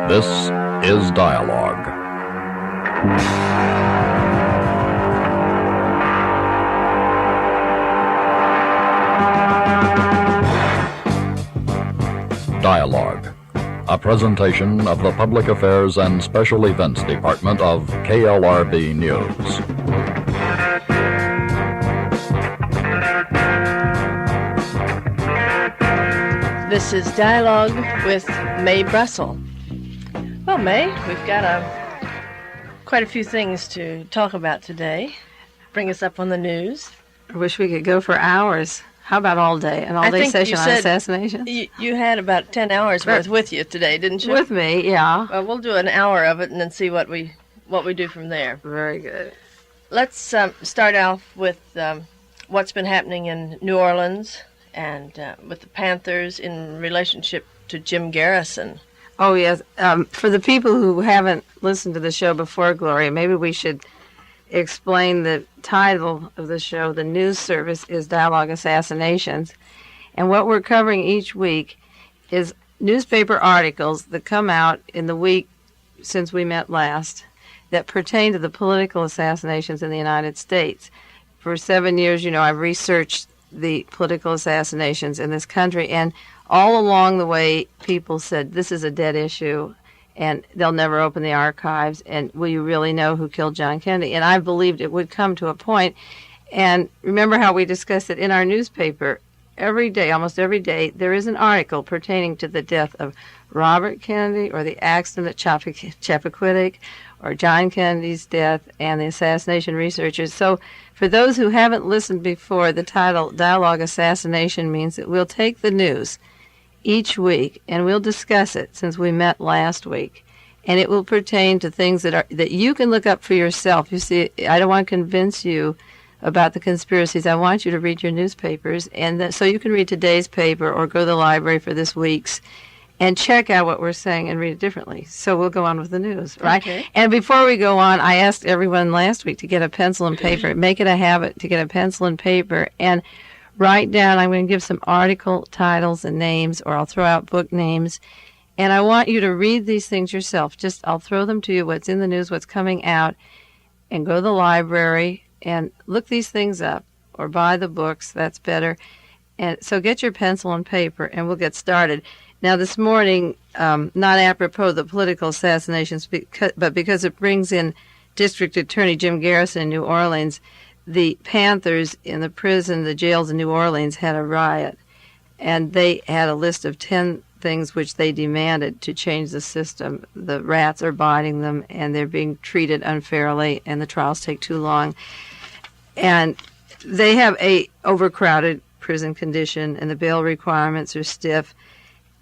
This is Dialogue. Dialogue, a presentation of the Public Affairs and Special Events Department of KLRB News. This is Dialogue with Mae Brussell. Well, Mae, we've got quite a few things to talk about today. Bring us up on the news. I wish we could go for hours. How about all day? An all-day session on assassination? You had about 10 hours worth with you today, didn't you? With me, yeah. Well, we'll do an hour of it and then see what we do from there. Very good. Let's start off with what's been happening in New Orleans and with the Panthers in relationship to Jim Garrison. Oh, yes. For the people who haven't listened to the show before, Gloria, maybe we should explain the title of the show. The news service is Dialogue Assassinations. And what we're covering each week is newspaper articles that come out in the week since we met last that pertain to the political assassinations in the United States. For 7 years, I've researched the political assassinations in this country, and all along the way, people said, this is a dead issue, and they'll never open the archives, and will you really know who killed John Kennedy? And I believed it would come to a point. And remember how we discussed it in our newspaper. Every day, almost every day, there is an article pertaining to the death of Robert Kennedy or the accident at Chappaquiddick or John Kennedy's death and the assassination researchers. So for those who haven't listened before, the title Dialogue Assassination means that we'll take the news each week and we'll discuss it since we met last week. And it will pertain to things that you can look up for yourself. You see, I don't want to convince you about the conspiracies. I want you to read your newspapers, and so you can read today's paper or go to the library for this week's and check out what we're saying and read it differently. So we'll go on with the news, right? Okay. And before we go on, I asked everyone last week to get a pencil and paper. Make it a habit to get a pencil and paper and write down. I'm going to give some article titles and names, or I'll throw out book names. And I want you to read these things yourself. I'll throw them to you, what's in the news, what's coming out, and go to the library and look these things up or buy the books. That's better. And so get your pencil and paper and we'll get started. Now this morning, not apropos of the political assassinations, but because it brings in District Attorney Jim Garrison in New Orleans, the Panthers in the prison, the jails in New Orleans had a riot. And they had a list of 10 things which they demanded to change the system. The rats are biting them and they're being treated unfairly and the trials take too long. And they have a overcrowded prison condition and the bail requirements are stiff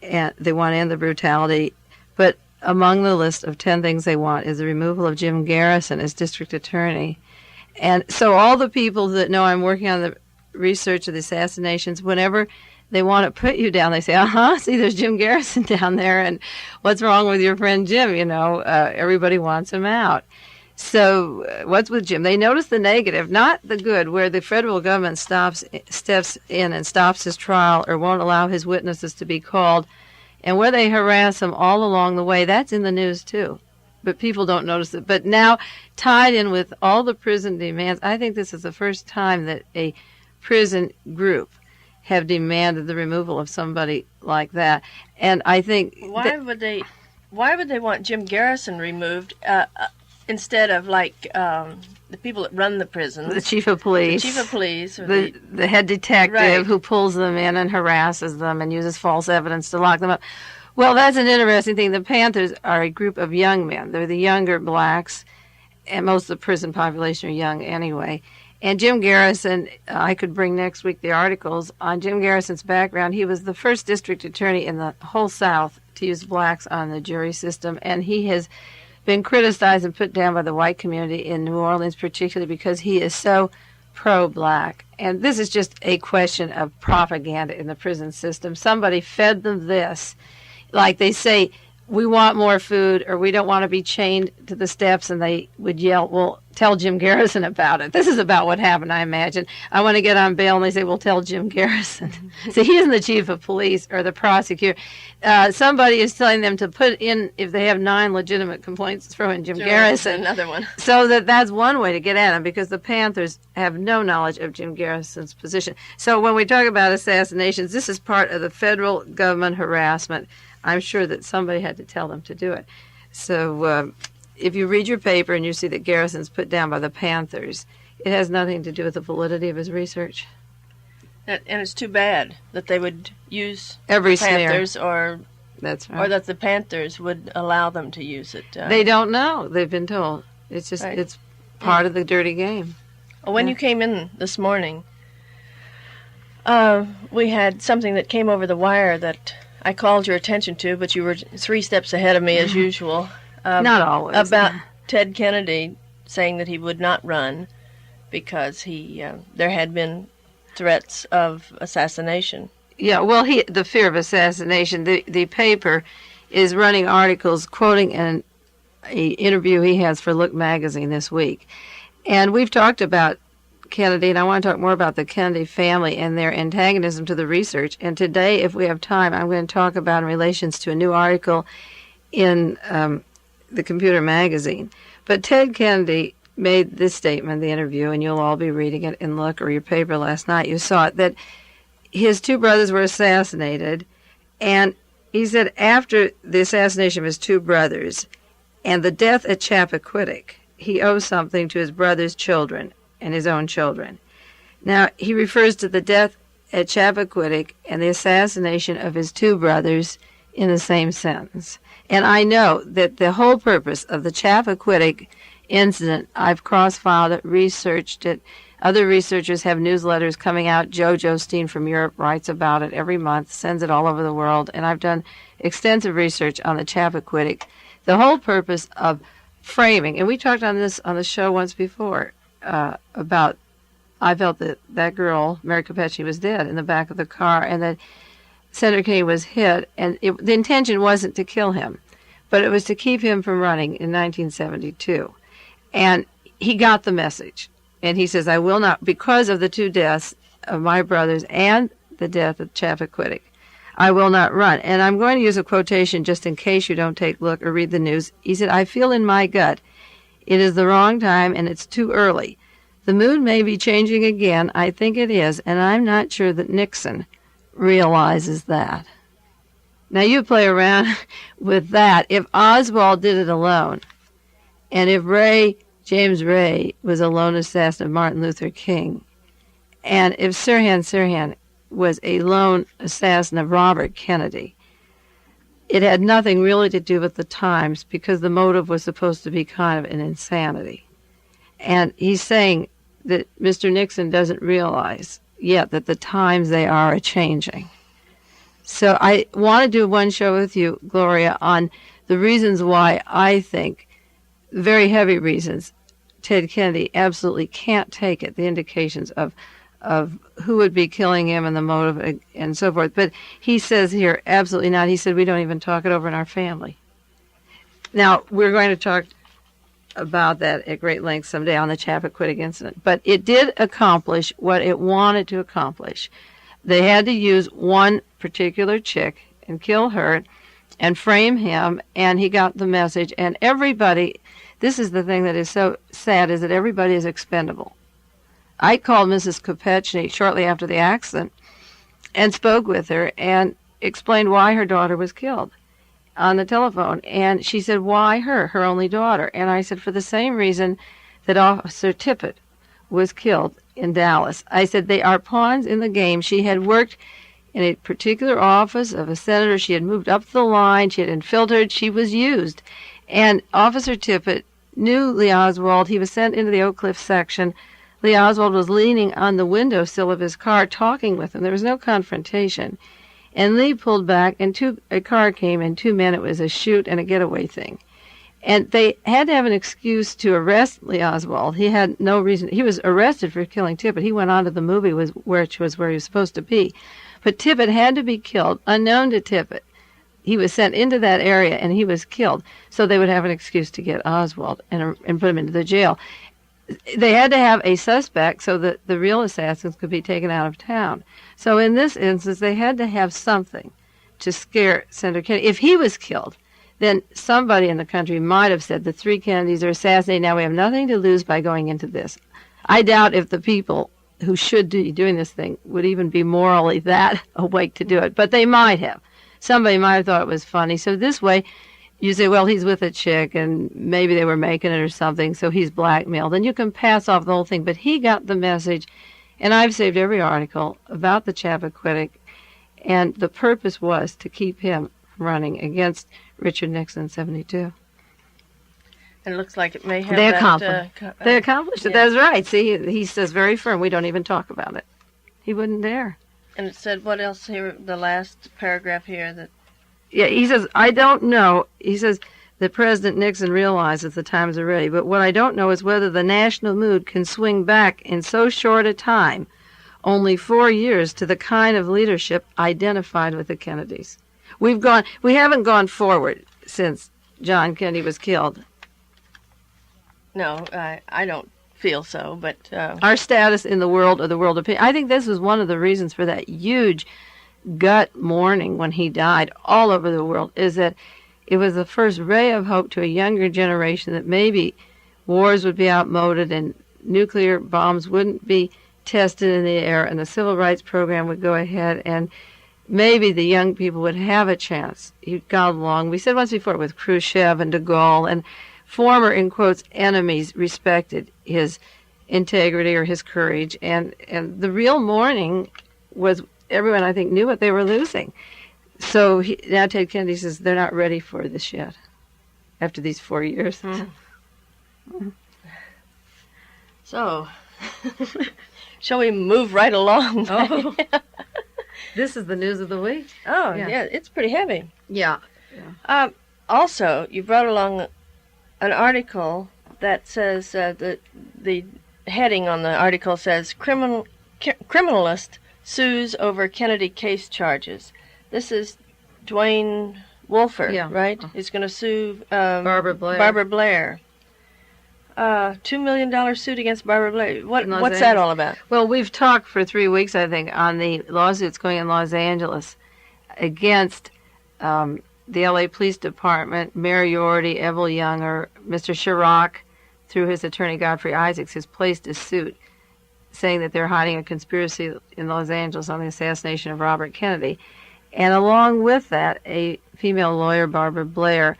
and they want to end the brutality. But among the list of 10 things they want is the removal of Jim Garrison as district attorney. And so all the people that know I'm working on the research of the assassinations, whenever they want to put you down, they say, see, there's Jim Garrison down there, and what's wrong with your friend Jim? Everybody wants him out. So what's with Jim? They notice the negative, not the good, where the federal government steps in and stops his trial or won't allow his witnesses to be called, and where they harass him all along the way. That's in the news, too. But people don't notice it. But now, tied in with all the prison demands, I think this is the first time that a prison group have demanded the removal of somebody like that. And I think why would they want Jim Garrison removed instead of the people that run the prison, the chief of police, or the head detective, right, who pulls them in and harasses them and uses false evidence to lock them up? Well, that's an interesting thing. The Panthers are a group of young men. They're the younger blacks, and most of the prison population are young anyway. And Jim Garrison, I could bring next week the articles on Jim Garrison's background. He was the first district attorney in the whole South to use blacks on the jury system, and he has been criticized and put down by the white community in New Orleans, particularly because he is so pro-black. And this is just a question of propaganda in the prison system. Somebody fed them this. Like they say, we want more food, or we don't want to be chained to the steps, and they would yell, well, tell Jim Garrison about it. This is about what happened, I imagine. I want to get on bail, and they say, well, tell Jim Garrison. So he isn't the chief of police or the prosecutor. Somebody is telling them to put in, if they have 9 legitimate complaints, throw in Jim Garrison. Another one. So that's one way to get at him, because the Panthers have no knowledge of Jim Garrison's position. So when we talk about assassinations, this is part of the federal government harassment. I'm sure that somebody had to tell them to do it. So if you read your paper and you see that Garrison's put down by the Panthers, it has nothing to do with the validity of his research. And it's too bad that they would use Every Panthers smear. That's right. or that the Panthers would allow them to use it. They don't know. They've been told. It's just Right. It's part of the dirty game. Well, when you came in this morning, we had something that came over the wire that I called your attention to, but you were 3 steps ahead of me as usual. Not always. About Ted Kennedy saying that he would not run because there had been threats of assassination. Yeah, well, the fear of assassination. The paper is running articles quoting an interview he has for Look magazine this week. And we've talked about Kennedy, and I want to talk more about the Kennedy family and their antagonism to the research. And today, if we have time, I'm going to talk about in relations to a new article in the Computer magazine. But Ted Kennedy made this statement, the interview, and you'll all be reading it in Look or your paper last night. You saw it, that his 2 brothers were assassinated, and he said after the assassination of his 2 brothers and the death at Chappaquiddick, he owes something to his brother's children and his own children. Now, he refers to the death at Chappaquiddick and the assassination of his 2 brothers in the same sentence. And I know that the whole purpose of the Chappaquiddick incident, I've cross-filed it, researched it. Other researchers have newsletters coming out. Joe Steen from Europe writes about it every month, sends it all over the world, and I've done extensive research on the Chappaquiddick. The whole purpose of framing, and we talked on this on the show once before, about, I felt that girl, Mary Capecci, was dead in the back of the car, and that Senator Kennedy was hit, and the intention wasn't to kill him, but it was to keep him from running in 1972. And he got the message, and he says, I will not, because of the 2 deaths of my brothers and the death of Chappaquiddick, I will not run. And I'm going to use a quotation just in case you don't take a look or read the news. He said, I feel in my gut it is the wrong time and it's too early. The mood may be changing again. I think it is, and I'm not sure that Nixon realizes that. Now you play around with that. If Oswald did it alone, and if James Ray was a lone assassin of Martin Luther King, and if Sirhan was a lone assassin of Robert Kennedy, it had nothing really to do with the times, because the motive was supposed to be kind of an insanity. And he's saying that Mr. Nixon doesn't realize yet that the times they are a-changing. So I want to do one show with you, Gloria, on the reasons why I think, very heavy reasons, Ted Kennedy absolutely can't take it, the indications of who would be killing him and the motive and so forth. But he says here, absolutely not. He said, we don't even talk it over in our family. Now, we're going to talk about that at great length someday on the Chappaquiddick incident. But it did accomplish what it wanted to accomplish. They had to use one particular chick and kill her and frame him, and he got the message. And everybody, this is the thing that is so sad, is that everybody is expendable. I called Mrs. Kopechny shortly after the accident and spoke with her and explained why her daughter was killed on the telephone. And she said, why her only daughter? And I said, for the same reason that Officer Tippit was killed in Dallas. I said, they are pawns in the game. She had worked in a particular office of a senator. She had moved up the line. She had infiltrated. She was used. And Officer Tippit knew Lee Oswald. He was sent into the Oak Cliff section. Lee Oswald was leaning on the windowsill of his car talking with him. There was no confrontation. And Lee pulled back, and a car came, and 2 men. It was a shoot and a getaway thing. And they had to have an excuse to arrest Lee Oswald. He had no reason. He was arrested for killing Tippit. He went on to the movie, which was where he was supposed to be. But Tippit had to be killed, unknown to Tippit. he was sent into that area and he was killed, so they would have an excuse to get Oswald and put him into the jail. They had to have a suspect so that the real assassins could be taken out of town. So in this instance, they had to have something to scare Senator Kennedy. If he was killed, then somebody in the country might have said the 3 Kennedys are assassinated. Now we have nothing to lose by going into this. I doubt if the people who should be doing this thing would even be morally that awake to do it, but they might have. Somebody might have thought it was funny. So this way, you say, well, he's with a chick, and maybe they were making it or something, so he's blackmailed. And you can pass off the whole thing. But he got the message, and I've saved every article about the Chappaquiddick, and the purpose was to keep him from running against Richard Nixon in 72. And it looks like it may have They that, accomplished. They accomplished it. yeah. That's right. See, he says very firm, we don't even talk about it. He wouldn't dare. And it said, what else here, the last paragraph here, that Yeah, he says, I don't know. He says that President Nixon realizes the times are ready, but what I don't know is whether the national mood can swing back in so short a time, only 4 years, to the kind of leadership identified with the Kennedys. We haven't gone forward since John Kennedy was killed. no, I don't feel so, but Our status in the world, or the world opinion, I think this was one of the reasons for that huge gut mourning when he died all over the world, is that it was the first ray of hope to a younger generation that maybe wars would be outmoded and nuclear bombs wouldn't be tested in the air and the civil rights program would go ahead, and maybe the young people would have a chance. He got along, we said once before, with Khrushchev and de Gaulle, and former, in quotes, enemies respected his integrity or his courage, and the real mourning was everyone, I think, knew what they were losing. So now Ted Kennedy says they're not ready for this yet after these 4 years. so shall we move right along? Oh. This is the news of the week. Oh, Yeah. yeah, it's pretty heavy. Yeah. Also, you brought along an article that says, the heading on the article says, Criminalist sues over Kennedy case charges. This is Dwayne Wolford, Yeah. right? He's going to sue Barbara Blair. $2 million suit against Barbara Blair. In What's Los that Angeles. all about? Well, we've talked for 3 weeks, I think, on the lawsuits going in Los Angeles against the L.A. Police Department, Mayor Yorty, Evel Younger, Mr. Chirac, through his attorney Godfrey Isaacs, has placed a suit saying that they're hiding a conspiracy in Los Angeles on the assassination of Robert Kennedy. And along with that, a female lawyer, Barbara Blair,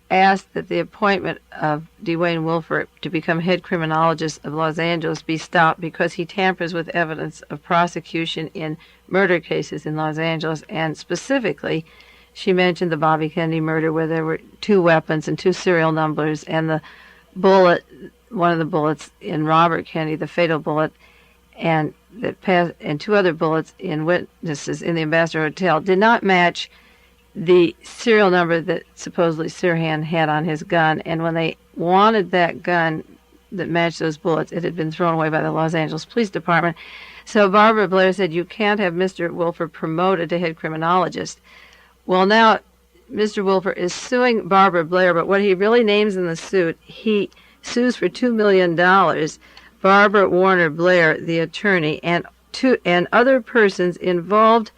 asked that the appointment of Dwayne Wolford to become head criminologist of Los Angeles be stopped because he tampers with evidence of prosecution in murder cases in Los Angeles. And specifically, she mentioned the Bobby Kennedy murder where there were 2 weapons and 2 serial numbers, and the bullet, one of the bullets in Robert Kennedy, the fatal bullet, and 2 other bullets in witnesses in the Ambassador Hotel did not match the serial number that supposedly Sirhan had on his gun. And when they wanted that gun that matched those bullets, it had been thrown away by the Los Angeles Police Department. So Barbara Blair said, you can't have Mr. Wolford promoted to head criminologist. Well, now Mr. Wolford is suing Barbara Blair, but what he really names in the suit, he sues for $2 million Barbara Warner Blair, the attorney, and other persons involved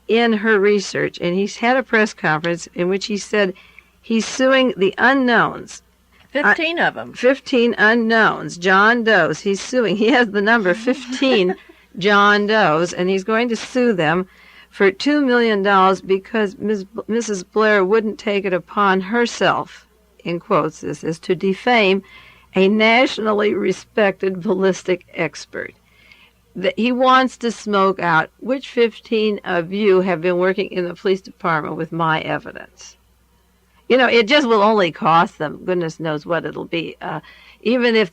in her research. And he's had a press conference in which he said he's suing the unknowns. 15 of them. 15 unknowns, John Does. He's suing. He has the number 15 John Does, and he's going to sue them for $2 million because Mrs. Blair wouldn't take it upon herself, in quotes this is, to defame a nationally respected ballistic expert. That he wants to smoke out which 15 of you have been working in the police department with my evidence. You know, it just will only cost them, goodness knows what it'll be. Even if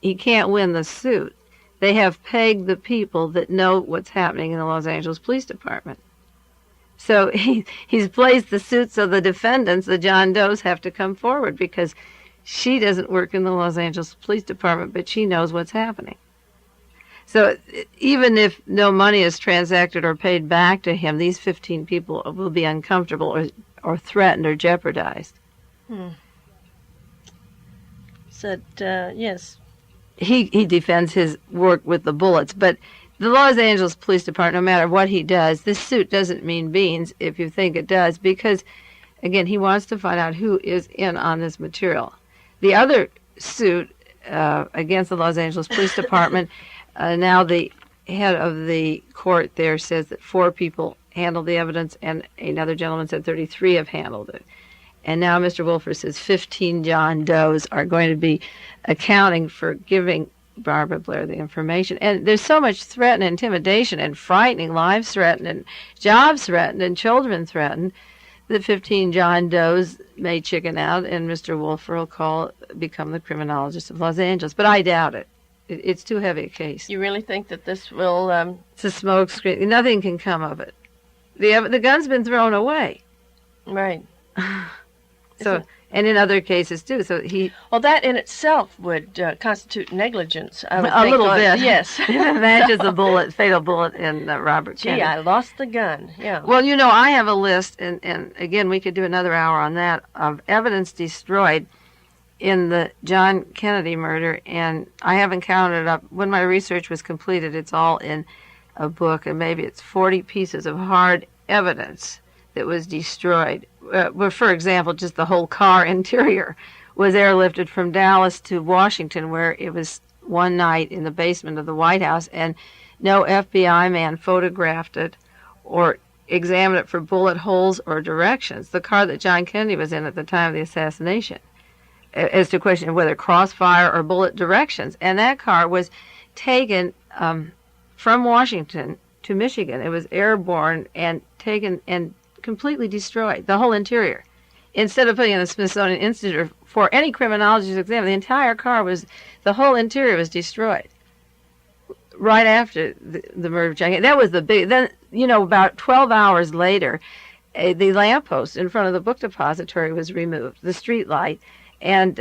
he can't win the suit, they have pegged the people that know what's happening in the Los Angeles Police Department. So he's placed the suit so the defendants, the John Does, have to come forward because she doesn't work in the Los Angeles Police Department, but she knows what's happening. So even if no money is transacted or paid back to him, these 15 people will be uncomfortable or threatened or jeopardized. Said, yes. He defends his work with the bullets, but the Los Angeles Police Department, no matter what he does, this suit doesn't mean beans if you think it does, because, again, he wants to find out who is in on this material. The other suit against the Los Angeles Police Department, now the head of the court there says that 4 people handled the evidence, and another gentleman said 33 have handled it. And now Mr. Wolfer says 15 John Does are going to be accounting for giving Barbara Blair the information. And there's so much threat and intimidation and frightening, lives threatened and jobs threatened and children threatened, that 15 John Does may chicken out and Mr. Wolfer will become the criminologist of Los Angeles. But I doubt it. It's too heavy a case. You really think that this will... It's a smoke screen. Nothing can come of it. The gun's been thrown away. Right. So, and in other cases too. So well, that in itself would constitute negligence. I would a think little bit. Yes. It matches the fatal bullet in Robert Kennedy. Gee, I lost the gun. Yeah. Well, I have a list, and again, we could do another hour on that, of evidence destroyed in the John Kennedy murder, and I haven't counted it up. When my research was completed, it's all in a book, and maybe it's 40 pieces of hard evidence that was destroyed. Well, for example, just the whole car interior was airlifted from Dallas to Washington, where it was one night in the basement of the White House, and no FBI man photographed it or examined it for bullet holes or directions. The car that John Kennedy was in at the time of the assassination, as to a question of whether crossfire or bullet directions. And that car was taken from Washington to Michigan. It was airborne and taken and completely destroyed, the whole interior. Instead of putting it in the Smithsonian Institute or for any criminologist to examine, the entire car the whole interior was destroyed right after the murder of John Kennedy. That was the big, then, about 12 hours later, the lamppost in front of the book depository was removed, the street light, and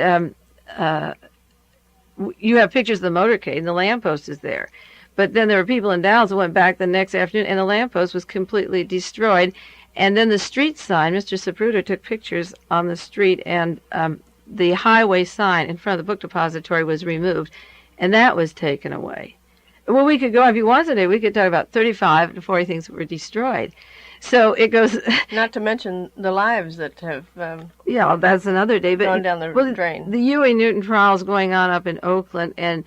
you have pictures of the motorcade, and the lamppost is there. But then there were people in Dallas who went back the next afternoon, and the lamppost was completely destroyed. And then the street sign, Mr. Zapruder took pictures on the street, and the highway sign in front of the book depository was removed, and that was taken away. Well, we could go, if you wanted today, we could talk about 35 to 40 things that were destroyed. So it goes... Not to mention the lives that have yeah, that's another day. But gone down the drain. The Huey Newton trial is going on up in Oakland, and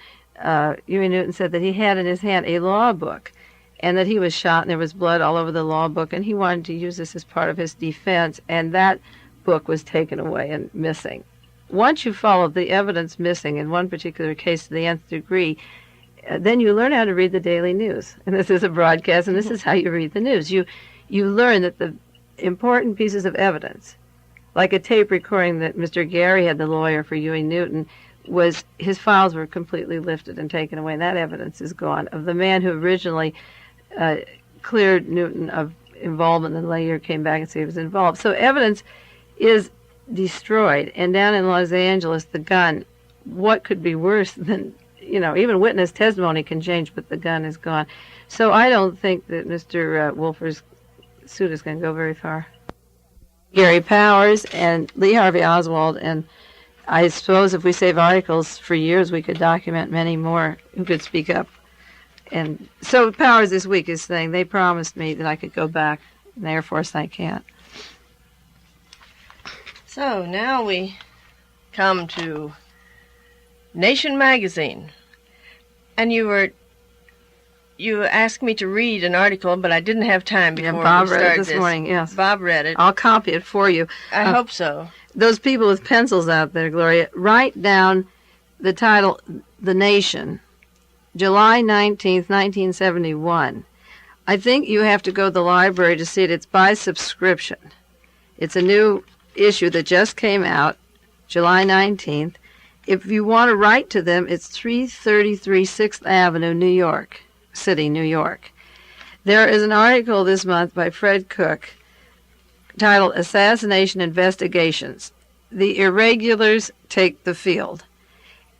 Huey Newton said that he had in his hand a law book, and that he was shot and there was blood all over the law book, and he wanted to use this as part of his defense, and that book was taken away and missing. Once you follow the evidence missing in one particular case to the nth degree, then you learn how to read the daily news. And this is a broadcast, and this is how you read the news. You learn that the important pieces of evidence, like a tape recording that Mr. Gary had, the lawyer for Huey Newton, was his files were completely lifted and taken away, and that evidence is gone, of the man who originally cleared Newton of involvement and later came back and said he was involved. So evidence is destroyed. And down in Los Angeles, the gun, what could be worse than, even witness testimony can change, but the gun is gone. So I don't think that Mr. Wolfer's suit is going to go very far. Gary Powers and Lee Harvey Oswald, and I suppose if we save articles for years, we could document many more who could speak up. And so Powers this week is saying they promised me that I could go back in the Air Force, and I can't. So now we come to Nation magazine. And you asked me to read an article, but I didn't have time before Bob we started read it this morning, yes. Bob read it. I'll copy it for you. I hope so. Those people with pencils out there, Gloria, write down the title, The Nation, July 19th, 1971. I think you have to go to the library to see it. It's by subscription. It's a new issue that just came out, July 19th. If you want to write to them, it's 333 6th Avenue, New York City, New York. There is an article this month by Fred Cook titled Assassination Investigations. The Irregulars Take the Field.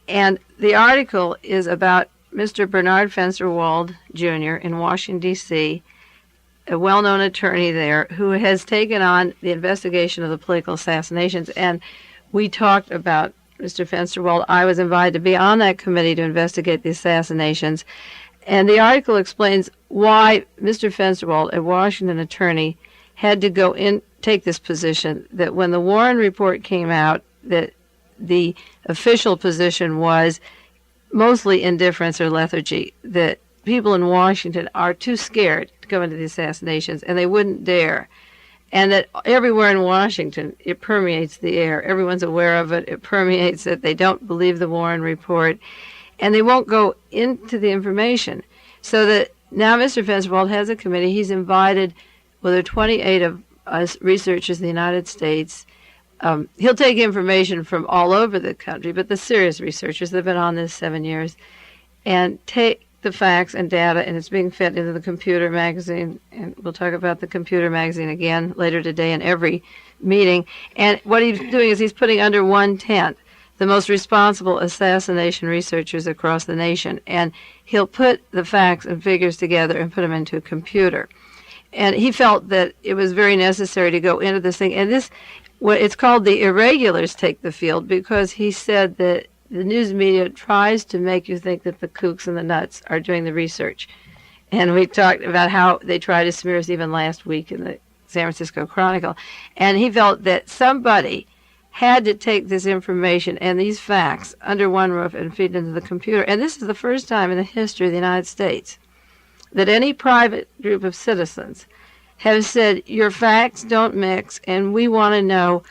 And the article is about Mr. Bernard Fensterwald Jr. in Washington, D.C., a well-known attorney there who has taken on the investigation of the political assassinations. And we talked about Mr. Fensterwald. I was invited to be on that committee to investigate the assassinations. And the article explains why Mr. Fensterwald, a Washington attorney, had to go in, take this position, that when the Warren report came out, that the official position was mostly indifference or lethargy, that people in Washington are too scared to go into the assassinations, and they wouldn't dare. And that everywhere in Washington, it permeates the air. Everyone's aware of it. It permeates it. They don't believe the Warren report, and they won't go into the information. So that now Mr. Fensterwald has a committee. He's invited, well, there are 28 of us researchers in the United States. He'll take information from all over the country, but the serious researchers that have been on this 7 years, and take the facts and data, and it's being fed into the computer magazine, and we'll talk about the computer magazine again later today in every meeting. And what he's doing is he's putting under one tent the most responsible assassination researchers across the nation, and he'll put the facts and figures together and put them into a computer. And he felt that it was very necessary to go into this thing, and this, what it's called the irregulars take the field, because he said that the news media tries to make you think that the kooks and the nuts are doing the research. And we talked about how they tried to smear us even last week in the San Francisco Chronicle. And he felt that somebody had to take this information and these facts under one roof and feed it into the computer. And this is the first time in the history of the United States that any private group of citizens have said, your facts don't mix, and we want to know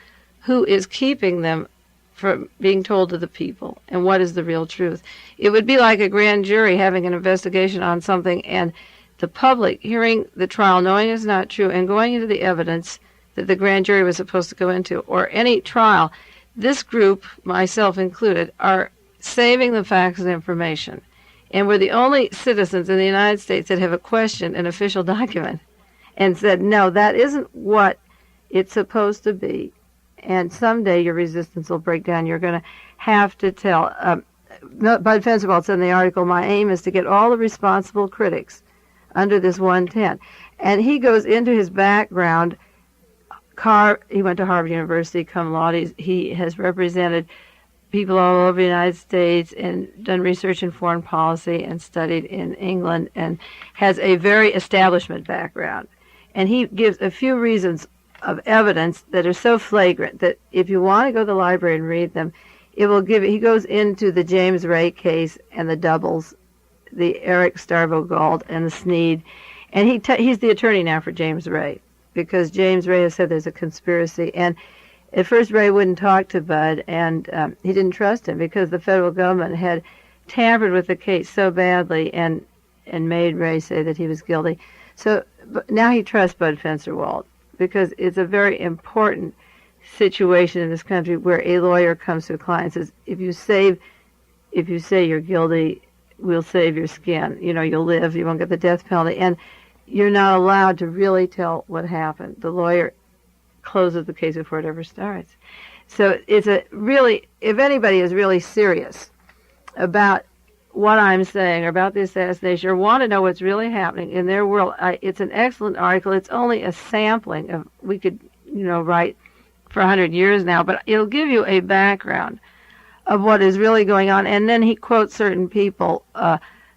who is keeping them from being told to the people, and what is the real truth. It would be like a grand jury having an investigation on something, and the public hearing the trial, knowing it's not true, and going into the evidence that the grand jury was supposed to go into, or any trial. This group, myself included, are saving the facts and information. And we're the only citizens in the United States that have questioned an official document and said, no, that isn't what it's supposed to be. And someday your resistance will break down. You're going to have to tell. Bud Fensterwald said in the article, my aim is to get all the responsible critics under this one tent. And he goes into his background. He went to Harvard University, cum laude. He has represented people all over the United States and done research in foreign policy and studied in England and has a very establishment background. And he gives a few reasons of evidence that are so flagrant that if you want to go to the library and read them, it will give. He goes into the James Ray case and the doubles, the Eric Starvo-Gauld and the Sneed, and he's the attorney now for James Ray, because James Ray has said there's a conspiracy. And at first Ray wouldn't talk to Bud, and he didn't trust him because the federal government had tampered with the case so badly and made Ray say that he was guilty. So now he trusts Bud Fensterwald, because it's a very important situation in this country where a lawyer comes to a client and says, if you say you're guilty, we'll save your skin. You know, you'll live, you won't get the death penalty. And you're not allowed to really tell what happened. The lawyer closes the case before it ever starts. So it's a really, if anybody is really serious about what I'm saying or about the assassination, or want to know what's really happening in their world, it's an excellent article. It's only a sampling of, we could, write for 100 years now, but it'll give you a background of what is really going on. And then he quotes certain people,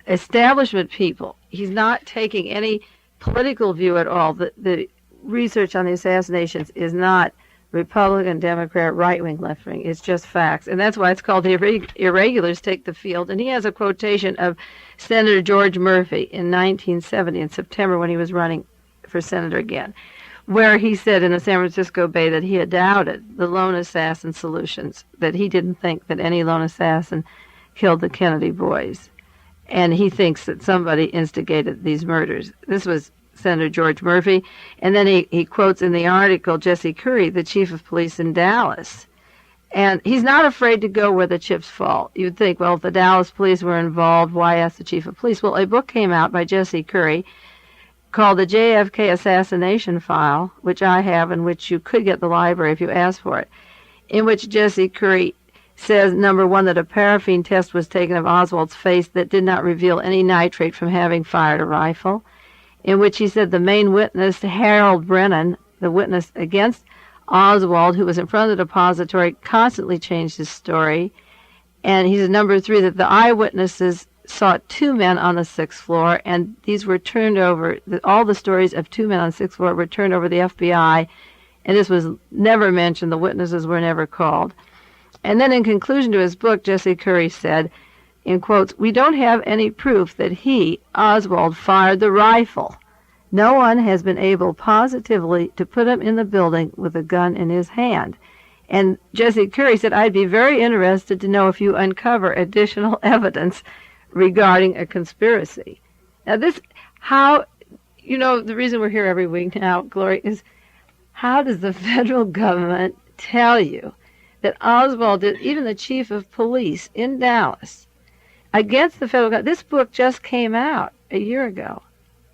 establishment people. He's not taking any political view at all. The research on the assassinations is not Republican, Democrat, right-wing, left-wing. It's just facts. And that's why it's called the irregulars take the field. And he has a quotation of Senator George Murphy in 1970, in September, when he was running for senator again, where he said in the San Francisco Bay that he had doubted the lone assassin solutions, that he didn't think that any lone assassin killed the Kennedy boys. And he thinks that somebody instigated these murders. This was Senator George Murphy. And then he quotes in the article Jesse Curry, the chief of police in Dallas. And he's not afraid to go where the chips fall. You'd think, well, if the Dallas police were involved, why ask the chief of police? Well, a book came out by Jesse Curry called the JFK Assassination File, which I have and which you could get at the library if you asked for it, in which Jesse Curry says, number one, that a paraffin test was taken of Oswald's face that did not reveal any nitrate from having fired a rifle, in which he said the main witness, Harold Brennan, the witness against Oswald, who was in front of the depository, constantly changed his story. And he said, number three, that the eyewitnesses saw two men on the 6th floor, and these were turned over, all the stories of two men on the 6th floor were turned over to the FBI, and this was never mentioned. The witnesses were never called. And then in conclusion to his book, Jesse Curry said, in quotes, "We don't have any proof that he, Oswald, fired the rifle. No one has been able positively to put him in the building with a gun in his hand." And Jesse Curry said, "I'd be very interested to know if you uncover additional evidence regarding a conspiracy." Now this, how, the reason we're here every week now, Gloria, is how does the federal government tell you that Oswald did, even the chief of police in Dallas, against the federal government? This book just came out a year ago,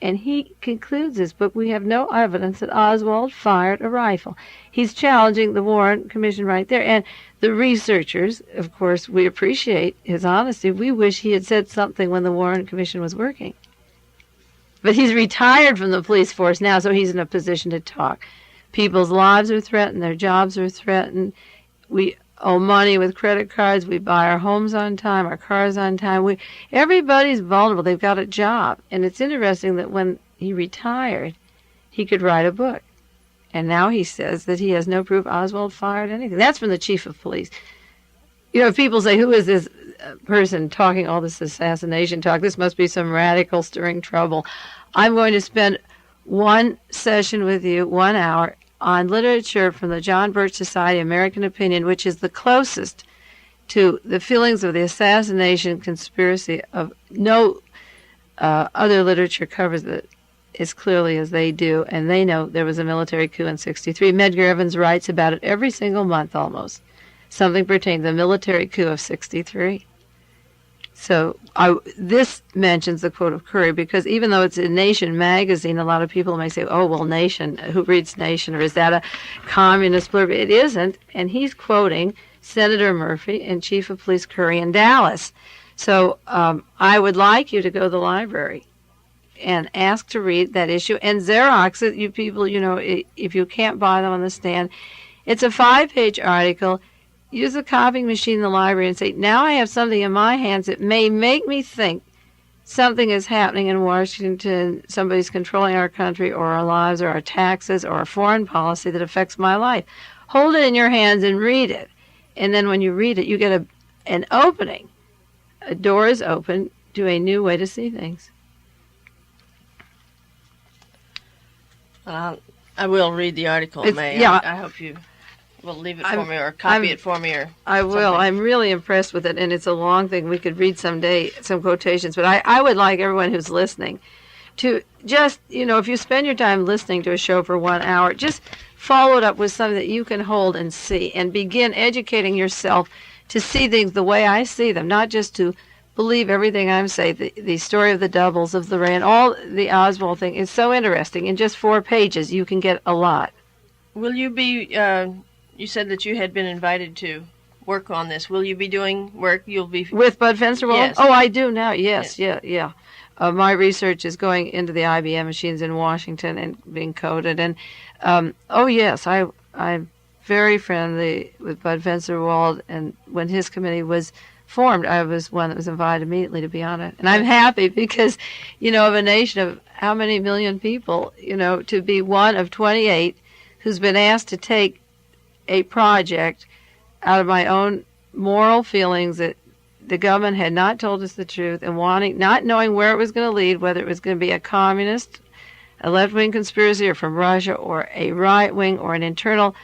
and he concludes his book, we have no evidence that Oswald fired a rifle. He's challenging the Warren Commission right there. And the researchers, of course, we appreciate his honesty. We wish he had said something when the Warren Commission was working. But he's retired from the police force now, so he's in a position to talk. People's lives are threatened. Their jobs are threatened. We owe money with credit cards. We buy our homes on time, our cars on time. Everybody's vulnerable. They've got a job. And it's interesting that when he retired, he could write a book. And now he says that he has no proof Oswald fired anything. That's from the chief of police. If people say, who is this person talking all this assassination talk? This must be some radical stirring trouble. I'm going to spend one session with you, 1 hour, on literature from the John Birch Society, American Opinion, which is the closest to the feelings of the assassination conspiracy of no other literature covers it as clearly as they do, and they know there was a military coup in '63. Medgar Evans writes about it every single month almost, something pertaining to the military coup of '63. So this mentions the quote of Curry, because even though it's in Nation magazine, a lot of people may say, oh, well, Nation, who reads Nation, or is that a communist blurb? It isn't, and he's quoting Senator Murphy and Chief of Police Curry in Dallas. So I would like you to go to the library and ask to read that issue and Xerox it. You people, if you can't buy them on the stand, it's a 5-page article. Use a copying machine in the library and say, now I have something in my hands that may make me think something is happening in Washington, somebody's controlling our country or our lives or our taxes or our foreign policy that affects my life. Hold it in your hands and read it. And then when you read it, you get an opening. A door is open to a new way to see things. I will read the article, May. Yeah. I hope you will leave it for me or copy it for me. I will. Something. I'm really impressed with it, and it's a long thing. We could read someday some quotations, but I would like everyone who's listening to just, if you spend your time listening to a show for 1 hour, just follow it up with something that you can hold and see, and begin educating yourself to see things the way I see them, not just to believe everything I'm saying. The story of the doubles, of the Rand, all the Oswald thing is so interesting. In just 4 pages, you can get a lot. Will you be, you said that you had been invited to work on this. Will you be doing work? You'll be... With Bud Fensterwald? Yes. Oh, I do now, yes. Yeah. My research is going into the IBM machines in Washington and being coded. And, yes, I'm very friendly with Bud Fensterwald, and when his committee was formed, I was one that was invited immediately to be on it. And I'm happy because, of a nation of how many million people, to be one of 28 who's been asked to take a project out of my own moral feelings that the government had not told us the truth and not knowing where it was going to lead, whether it was going to be a communist, a left-wing conspiracy, or from Russia, or a right-wing, or an internal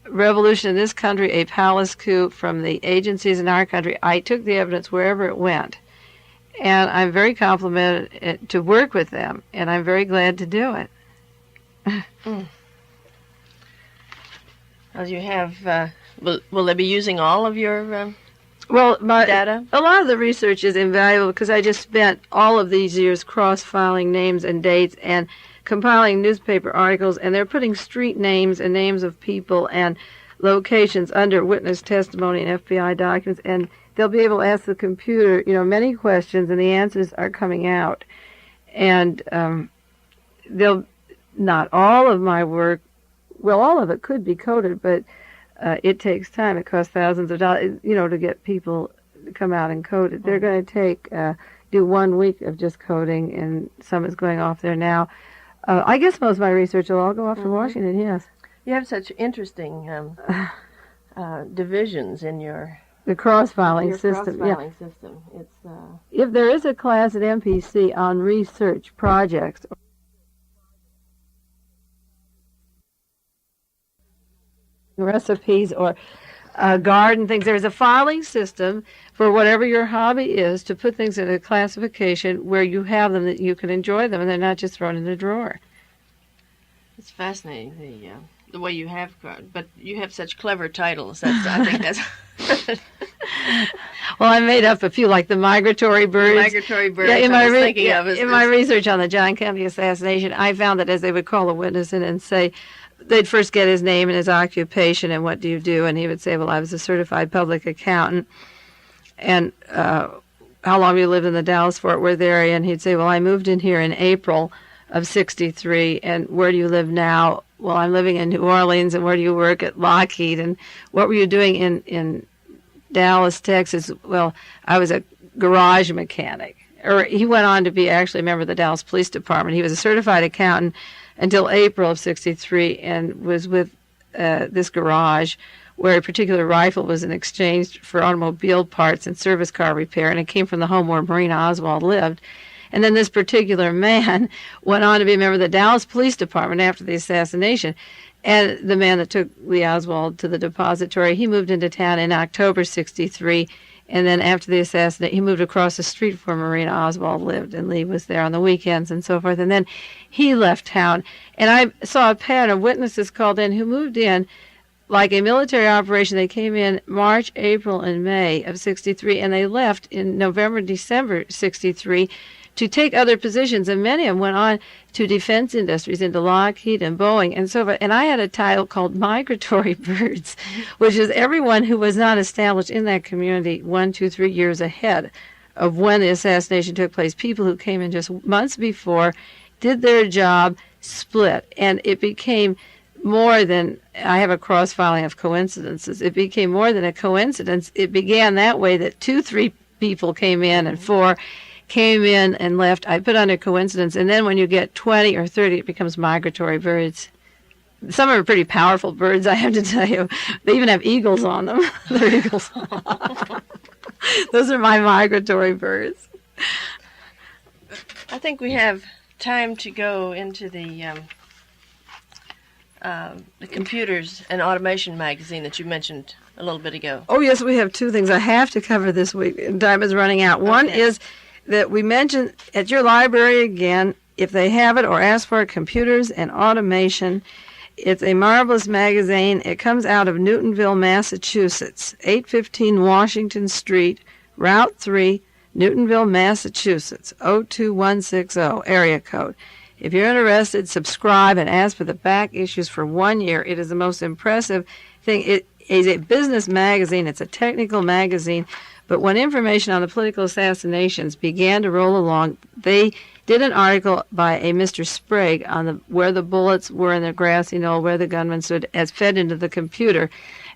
revolution in this country, a palace coup from the agencies in our country. I took the evidence wherever it went, and I'm very complimented to work with them, and I'm very glad to do it. Well, you have, will they be using all of your data? A lot of the research is invaluable because I just spent all of these years cross-filing names and dates and compiling newspaper articles, and they're putting street names and names of people and locations under witness testimony and FBI documents, and they'll be able to ask the computer, many questions, and the answers are coming out. And they'll not all of my work. Well, all of it could be coded, but it takes time. It costs thousands of dollars, to get people to come out and code it. They're going to do 1 week of just coding, and some is going off there now. I guess most of my research will all go off to Washington, yes. You have such interesting divisions in the cross-filing system. Cross-filing system. It's if there is a class at MPC on research projects, recipes, or garden things, there's a filing system for whatever your hobby is to put things in a classification where you have them that you can enjoy them and they're not just thrown in a drawer. It's fascinating, the way you have, but you have such clever titles. I think that's. Well, I made up a few, like the migratory birds. Migratory birds. Yeah, in my research on the John Kennedy assassination, I found that as they would call a witness in and say, they'd first get his name and his occupation and what do you do, and he would say, well, I was a certified public accountant, and how long have you lived in the Dallas-Fort Worth area? And he'd say, well, I moved in here in April of '63, and where do you live now? Well, I'm living in New Orleans, and where do you work? At Lockheed. And what were you doing in Dallas, Texas? Well, I was a garage mechanic. Or he went on to be actually a member of the Dallas Police Department. He was a certified accountant until April of '63, and was with this garage where a particular rifle was in exchange for automobile parts and service car repair, and it came from the home where Marina Oswald lived. And then this particular man went on to be a member of the Dallas Police Department after the assassination. And the man that took Lee Oswald to the depository, he moved into town in October '63, and then after the assassination, he moved across the street where Marina Oswald lived, and Lee was there on the weekends and so forth. And then he left town. And I saw a pattern of witnesses called in who moved in like a military operation. They came in March, April, and May of '63, and they left in November, December '63 to take other positions, and many of them went on to defense industries, into Lockheed and Boeing and so forth. And I had a title called Migratory Birds, which is everyone who was not established in that community 1, 2, 3 years ahead of when the assassination took place. People who came in just months before, did their job, split, and it became more than, I have a cross-filing of coincidences. It became more than a coincidence. It began that way, that 2, 3 people came in and 4 came in and left. I put under coincidence, and then when you get 20 or 30, it becomes migratory birds. Some are pretty powerful birds, I have to tell you. They even have eagles on them. They're eagles. Those are my migratory birds. I think we have time to go into the computers and automation magazine that you mentioned a little bit ago. Oh, yes, we have 2 things I have to cover this week. Time is running out. One is that we mentioned at your library again, if they have it or ask for it, Computers and Automation. It's a marvelous magazine. It comes out of Newtonville, Massachusetts, 815 Washington Street, Route 3, Newtonville, Massachusetts, 02160, area code. If you're interested, subscribe and ask for the back issues for 1 year. It is the most impressive thing. It is a business magazine. It's a technical magazine. But when information on the political assassinations began to roll along, they did an article by a Mr. Sprague on where the bullets were in the grassy knoll, where the gunman stood, as fed into the computer.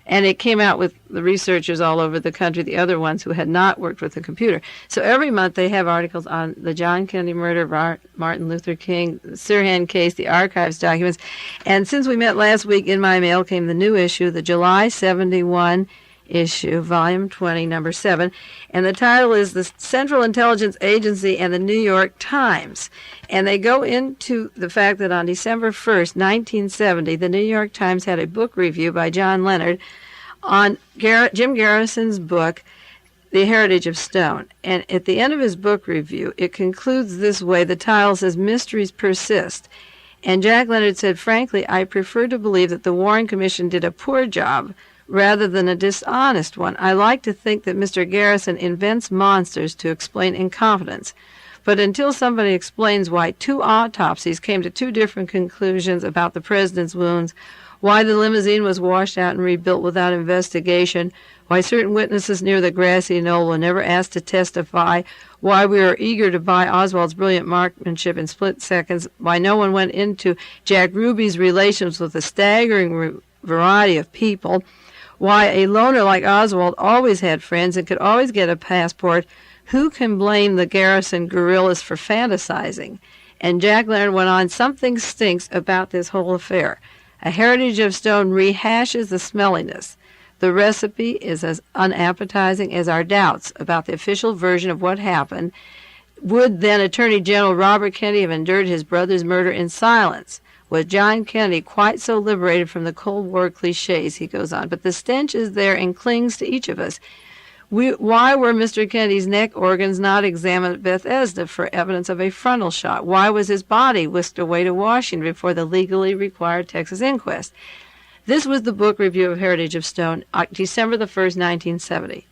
And it came out with the researchers all over the country, the other ones who had not worked with the computer. So every month they have articles on the John Kennedy murder, Martin Luther King, the Sirhan case, the archives documents. And since we met last week, in my mail came the new issue, the July 71 issue, volume 20, number 7, and the title is The Central Intelligence Agency and the New York Times. And they go into the fact that on December 1st, 1970, the New York Times had a book review by John Leonard on Jim Garrison's book, The Heritage of Stone. And at the end of his book review, it concludes this way. The title says, Mysteries Persist. And Jack Leonard said, frankly, I prefer to believe that the Warren Commission did a poor job rather than a dishonest one. I like to think that Mr. Garrison invents monsters to explain incompetence. But until somebody explains why 2 autopsies came to 2 different conclusions about the president's wounds, why the limousine was washed out and rebuilt without investigation, why certain witnesses near the grassy knoll were never asked to testify, why we are eager to buy Oswald's brilliant marksmanship in split seconds, why no one went into Jack Ruby's relations with a staggering variety of people, why a loner like Oswald always had friends and could always get a passport. Who can blame the Garrison guerrillas for fantasizing? And Jack Leonard went on, something stinks about this whole affair. A Heritage of Stone rehashes the smelliness. The recipe is as unappetizing as our doubts about the official version of what happened. Would then Attorney General Robert Kennedy have endured his brother's murder in silence? Was John Kennedy quite so liberated from the Cold War cliches, he goes on? But the stench is there and clings to each of us. Why were Mr. Kennedy's neck organs not examined at Bethesda for evidence of a frontal shot? Why was his body whisked away to Washington before the legally required Texas inquest? This was the book review of Heritage of Stone, December the 1st, 1970.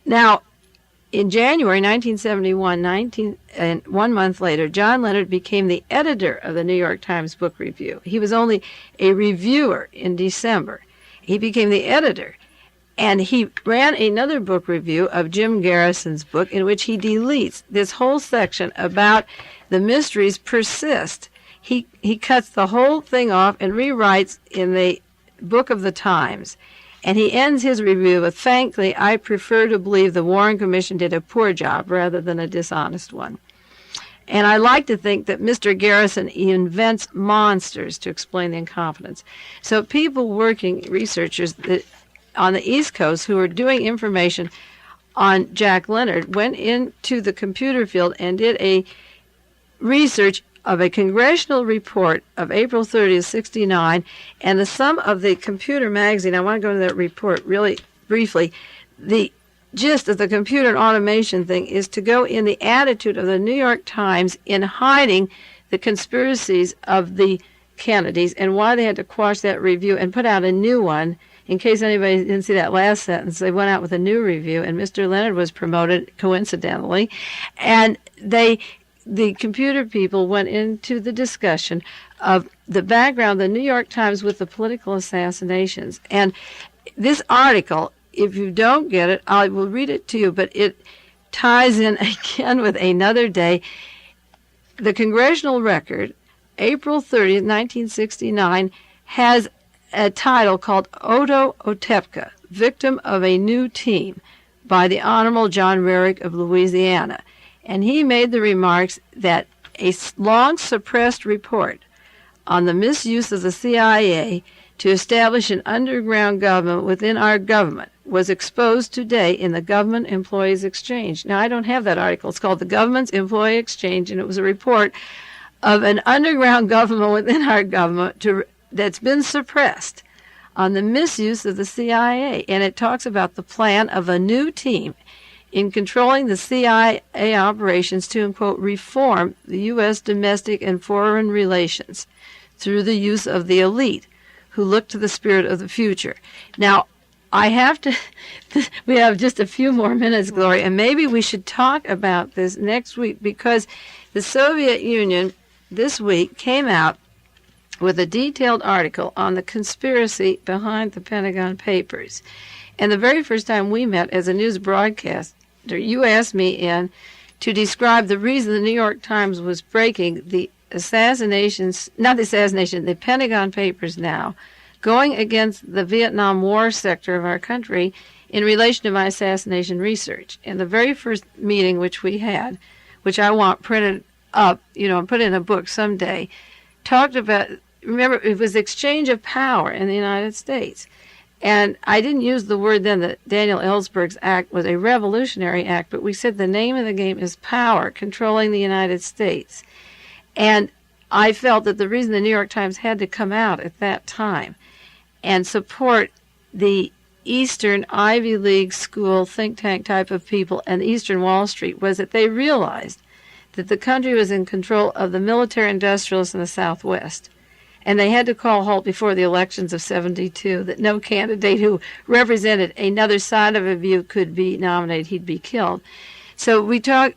Now, in January 1971, and 1 month later, John Leonard became the editor of the New York Times Book Review. He was only a reviewer in December. He became the editor. And he ran another book review of Jim Garrison's book in which he deletes this whole section about the mysteries persist. He cuts the whole thing off and rewrites in the Book of the Times. And he ends his review with, frankly, I prefer to believe the Warren Commission did a poor job rather than a dishonest one. And I like to think that Mr. Garrison invents monsters to explain the incompetence. So people working, researchers on the East Coast who were doing information on Jack Leonard went into the computer field and did a research of a congressional report of April 30th, 69, and the sum of the computer magazine. I want to go into that report really briefly. The gist of the computer and automation thing is to go in the attitude of the New York Times in hiding the conspiracies of the Kennedys and why they had to quash that review and put out a new one. In case anybody didn't see that last sentence, they went out with a new review, and Mr. Leonard was promoted coincidentally. And the computer people went into the discussion of the background of the New York Times with the political assassinations. And this article, if you don't get it, I will read it to you, but it ties in again with another day. The Congressional Record, April 30th, 1969, has a title called Otto Otepka, Victim of a New Team, by the Honorable John Rarick of Louisiana. And he made the remarks that a long-suppressed report on the misuse of the CIA to establish an underground government within our government was exposed today in the Government Employees Exchange. Now, I don't have that article. It's called the Government Employee Exchange, and it was a report of an underground government within our government that's been suppressed on the misuse of the CIA. And it talks about the plan of a new team in controlling the CIA operations to, quote, reform the U.S. domestic and foreign relations through the use of the elite who look to the spirit of the future. Now, I have to, we have just a few more minutes, Gloria, and maybe we should talk about this next week because the Soviet Union this week came out with a detailed article on the conspiracy behind the Pentagon Papers. And the very first time we met as a news broadcaster, you asked me in to describe the reason the New York Times was breaking the the Pentagon Papers now, going against the Vietnam War sector of our country in relation to my assassination research. And the very first meeting which we had, which I want printed up, and put in a book someday, talked about, remember, it was exchange of power in the United States. And I didn't use the word then that Daniel Ellsberg's act was a revolutionary act, but we said the name of the game is power, controlling the United States. And I felt that the reason the New York Times had to come out at that time and support the Eastern Ivy League school think tank type of people and Eastern Wall Street was that they realized that the country was in control of the military industrialists in the Southwest. And they had to call halt before the elections of 72 that no candidate who represented another side of a view could be nominated. He'd be killed. So we talked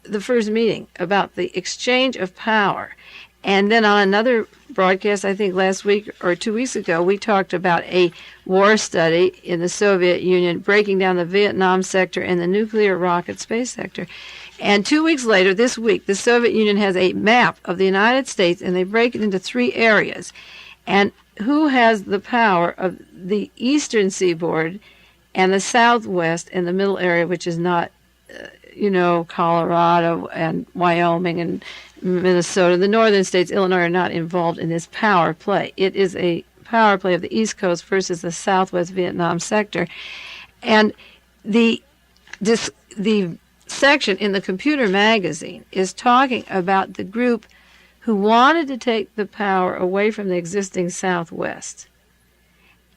the first meeting about the exchange of power. And then on another broadcast, I think last week or 2 weeks ago, we talked about a war study in the Soviet Union breaking down the Vietnam sector and the nuclear rocket space sector. And 2 weeks later, this week, the Soviet Union has a map of the United States, and they break it into 3 areas. And who has the power of the eastern seaboard and the southwest and the middle area, which is not, Colorado and Wyoming and Minnesota. The northern states, Illinois, are not involved in this power play. It is a power play of the East Coast versus the Southwest Vietnam sector. And the section in the Computer magazine is talking about the group who wanted to take the power away from the existing Southwest.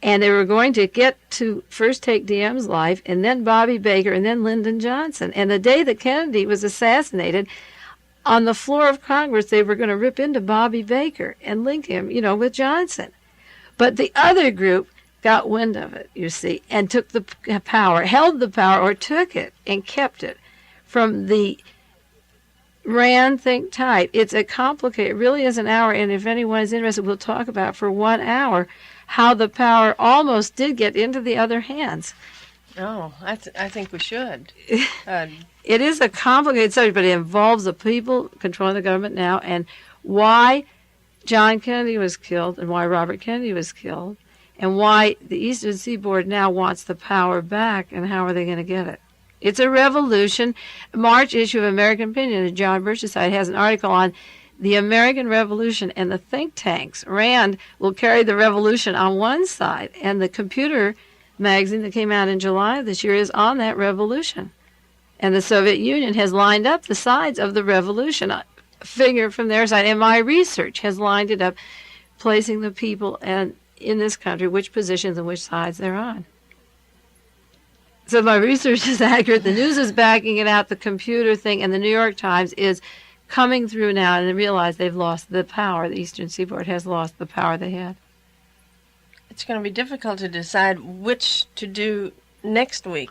And they were going to get to first take DM's life, and then Bobby Baker, and then Lyndon Johnson. And the day that Kennedy was assassinated, on the floor of Congress, they were going to rip into Bobby Baker and link him, with Johnson. But the other group got wind of it, you see, and took the power, held the power, or took it and kept it from the Rand think type. It's a complicated, it really is an hour, and if anyone is interested, we'll talk about for 1 hour how the power almost did get into the other hands. Oh, I think we should. It is a complicated subject, but it involves the people controlling the government now, and why John Kennedy was killed, and why Robert Kennedy was killed, and why the Eastern Seaboard now wants the power back, and how are they going to get it? It's a revolution. March issue of American Opinion, John Bircheside has an article on the American Revolution and the think tanks. Rand will carry the revolution on one side, and the Computer magazine that came out in July of this year is on that revolution. And the Soviet Union has lined up the sides of the revolution, a figure from their side. And my research has lined it up, placing the people and in this country, which positions and which sides they're on. So my research is accurate. The news is backing it out, the Computer thing, and the New York Times is coming through now, and they realize they've lost the power. The Eastern Seaboard has lost the power they had. It's going to be difficult to decide which to do next week,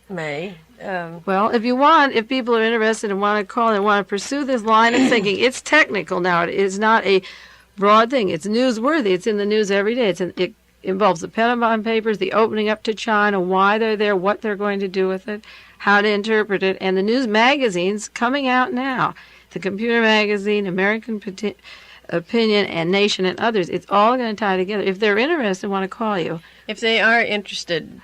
Mae. Well, if people are interested and want to call and want to pursue this line of thinking, it's technical now. It is not a broad thing. It's newsworthy. It's in the news every day. It involves the Pentagon Papers, the opening up to China, why they're there, what they're going to do with it, how to interpret it, and the news magazines coming out now. The Computer magazine, American Opinion, and Nation, and others. It's all going to tie together. If they're interested and want to call you. If they are interested,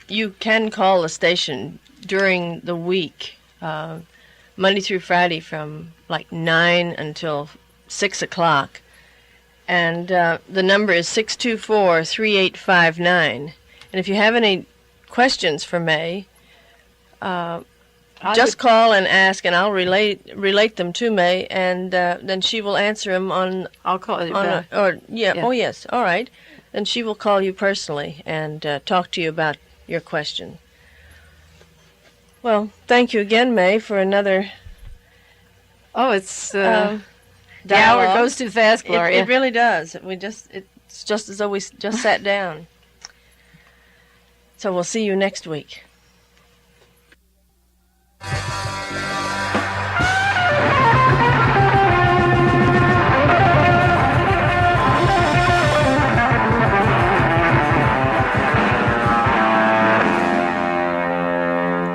you can call the station during the week, Monday through Friday from like 9 until 6 o'clock. And the number is 624-3859. And if you have any questions for Mae, just call and ask, and I'll relate them to Mae, and then she will answer them on. I'll call you back. Yeah. Oh, yes. All right. Then she will call you personally and talk to you about your question. Well, thank you again, Mae, for another. Oh, it's the hour goes too fast, Gloria. It really does. It's just as though we just sat down. So we'll see you next week.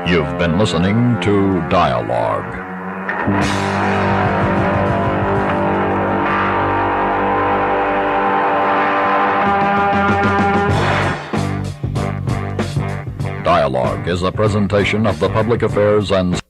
You've been listening to Dialogue. Dialogue is a presentation of the Public Affairs and